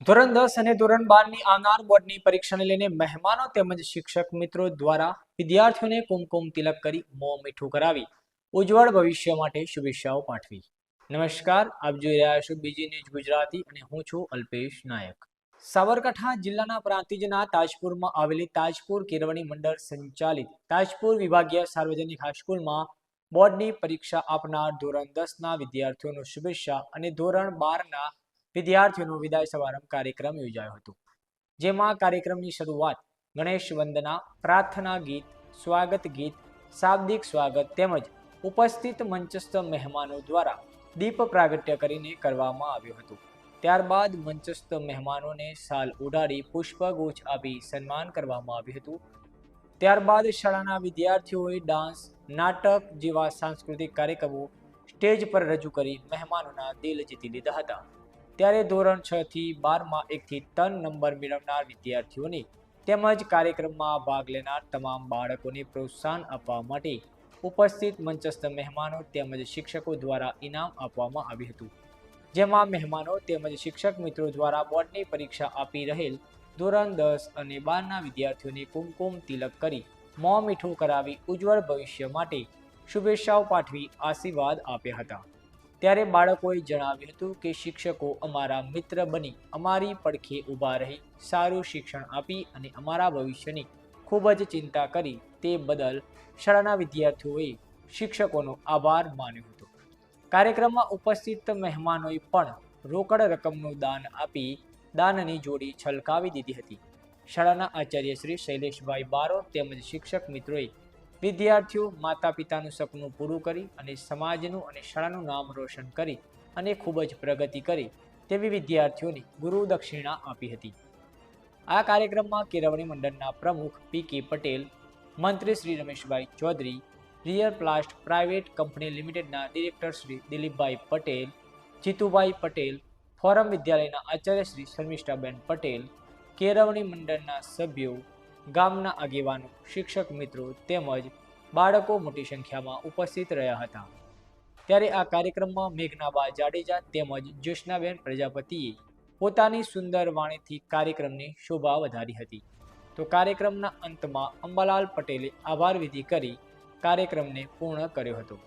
ધોરણ 10 અને ધોરણ 12ની આવનાર બોર્ડની પરીક્ષાને લઈને મહેમાનો તેમજ શિક્ષક મિત્રો દ્વારા વિદ્યાર્થીઓને કુમકુમ તિલક કરી મોં મીઠું કરાવી ઉજ્જવળ ભવિષ્ય માટે શુભેચ્છાઓ પાઠવી. નમસ્કાર, આપ જોઈ રહ્યા છો બીજી ન્યૂઝ ગુજરાતી અને હું છું અલ્પેશ નાયક. સાબરકાંઠા જિલ્લાના પ્રાંતિજના તાજપુરમાં આવેલી તાજપુર કેળવણી મંડળ સંચાલિત તાજપુર વિભાગીય સાર્વજનિક હાઈસ્કૂલમાં બોર્ડની પરીક્ષા આપનાર ધોરણ 10ના વિદ્યાર્થીઓનો શુભેચ્છા અને ધોરણ 12ના વિદ્યાર્થીઓનો વિદાય સમારંભ કાર્યક્રમ યોજાયો હતો. જેમાં કાર્યક્રમની શરૂઆત ગણેશ વંદના, પ્રાર્થના ગીત, સ્વાગત ગીત, શાબ્દિક સ્વાગત તેમજ ઉપસ્થિત મંચસ્થ મહેમાનો દ્વારા દીપ પ્રાગટ્ય કરીને કરવામાં આવ્યું હતું. ત્યારબાદ મંચસ્થ મહેમાનોને શાલ ઉડાડી પુષ્પગુચ્છ આપી સન્માન કરવામાં આવ્યું હતું. ત્યારબાદ શાળાના વિદ્યાર્થીઓએ ડાન્સ, નાટક જેવા સાંસ્કૃતિક કાર્યક્રમો સ્ટેજ પર રજૂ કરી મહેમાનોના દિલ જીતી લીધા હતા. ત્યારે ધોરણ 6 થી 12માં 1 થી 3 નંબર મેળવનાર વિદ્યાર્થીઓને તેમજ કાર્યક્રમમાં ભાગ લેનાર તમામ બાળકોને પ્રોત્સાહન આપવા માટે ઉપસ્થિત મંચસ્થ મહેમાનો તેમજ શિક્ષકો દ્વારા ઇનામ આપવામાં આવ્યું હતું. જેમાં મહેમાનો તેમજ શિક્ષક મિત્રો દ્વારા બોર્ડની પરીક્ષા આપી રહેલ ધોરણ 10 અને 12ના વિદ્યાર્થીઓને કુમકુમ તિલક કરી મોં મીઠું કરાવી ઉજ્જવળ ભવિષ્ય માટે શુભેચ્છાઓ પાઠવી આશીર્વાદ આપ્યા હતા. ત્યારે બાળકોએ જણાવ્યું હતું કે શિક્ષકો અમારા મિત્ર બની અમારી પડખે ઊભા રહી સારું શિક્ષણ આપી અને અમારા ભવિષ્યની ખૂબ જ ચિંતા કરી તે બદલ શાળાના વિદ્યાર્થીઓએ શિક્ષકોનો આભાર માન્યો હતો. કાર્યક્રમમાં ઉપસ્થિત મહેમાનોએ પણ રોકડ રકમનું દાન આપી દાનની જોડી છલકાવી દીધી હતી. શાળાના આચાર્ય શ્રી શૈલેષભાઈ બારોટ તેમજ શિક્ષક મિત્રોએ વિદ્યાર્થીઓ માતા પિતાનું સપનું પૂરું કરી અને સમાજનું અને શાળાનું નામ રોશન કરી અને ખૂબ જ પ્રગતિ કરી તેવી વિદ્યાર્થીઓને ગુરુ દક્ષિણા આપી હતી. આ કાર્યક્રમમાં કેળવણી મંડળના પ્રમુખ પી.કે. પટેલ, મંત્રી Shri Rameshbhai Chaudhary, real પ્લાસ્ટ private company લિમિટેડના ડિરેક્ટર શ્રી દિલીપભાઈ પટેલ, જીતુભાઈ પટેલ, ફોરમ વિદ્યાલયના આચાર્ય શ્રી શર્મિષ્ઠાબેન પટેલ, કેળવણી મંડળના સભ્યો, ગામના આગેવાનો, શિક્ષક મિત્રો તેમજ બાળકો મોટી સંખ્યામાં ઉપસ્થિત રહ્યા હતા. ત્યારે આ કાર્યક્રમમાં મેઘનાબા જાડેજા તેમજ જ્યોત્સનાબેન પ્રજાપતિએ પોતાની સુંદર વાણીથી કાર્યક્રમની શોભા વધારી હતી. તો કાર્યક્રમના અંતમાં અંબાલાલ પટેલે આભાર વિધિ કરી કાર્યક્રમને પૂર્ણ કર્યો હતો.